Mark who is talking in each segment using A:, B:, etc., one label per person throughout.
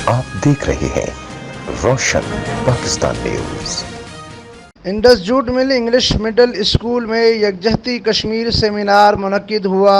A: आप देख रहे हैं Roshan Pakistan news.
B: Indus jute mill English middle school में यकजहती कश्मीर सेमिनार मुनक्किद हुआ,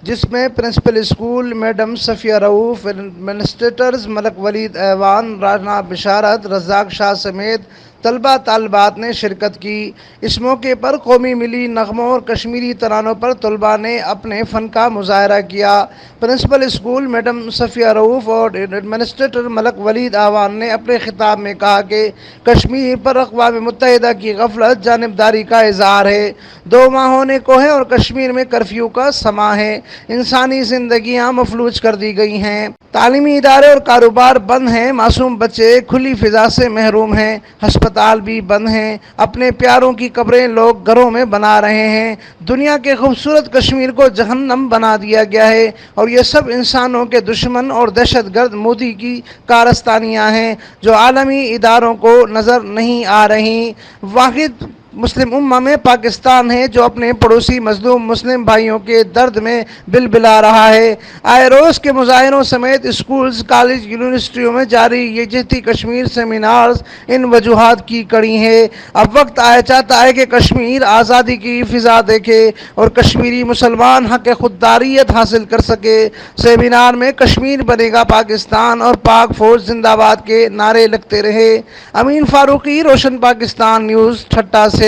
B: जिसमें principal school madam Safia Rauf, administrators Malik Waleed Aiwan, Rana Basharat, Razzaq Shah समेत तलबा तालिबात ने शिरकत की। इस मौके पर कौमी मिली नगमों और कश्मीरी तरानों पर तलबा ने अपने फ़न का मुज़ाहरा किया। Principal school madam Safia Rauf और एडमिनिस्ट्रेटर मलक वलीद ऐवान ने अपने खिताब में कहा कि कश्मीर पर अक़वाम मुत्तहिदा की गफलत जानिबदारी का इज़हार है। 2 माह होने को है और कश्मीर में कर्फ्यू का समा है। इंसानी ज़िंदगियाँ मफलूज कर दी गई हैं। तालीमी इदारे और कारोबार बंद हैं। मासूम बच्चे खुली फ़िज़ा से महरूम हैं। अस्पताल भी बंद हैं। अपने प्यारों की कब्रें लोग घरों में बना रहे हैं। दुनिया के खूबसूरत कश्मीर को जहन्नम बना दिया गया है और ये सब इंसानों के दुश्मन और दहशतगर्द मोदी की कारस्तानियाँ हैं जो आलमी इदारों को नज़र नहीं आ रही। वाहिद मुस्लिम उम्मा में पाकिस्तान है जो अपने पड़ोसी मजलूम मुस्लिम भाइयों के दर्द में बिलबिला रहा है। आए रोज़ के मुजाहिरों समेत स्कूल्स, कॉलेज, यूनिवर्सिटियों में जारी यकजहती कश्मीर सेमिनार्स इन वजूहात की कड़ी है। अब वक्त आया चाहता है कि कश्मीर आज़ादी की फ़िज़ा देखे और कश्मीरी मुसलमान हक़ खुददारियत हासिल कर सके। सेमिनार में कश्मीर बनेगा पाकिस्तान और पाक फ़ौज जिंदाबाद के नारे लगते रहे। अमीन फारूकी, रोशन पाकिस्तान न्यूज़, ठट्टा सिंध।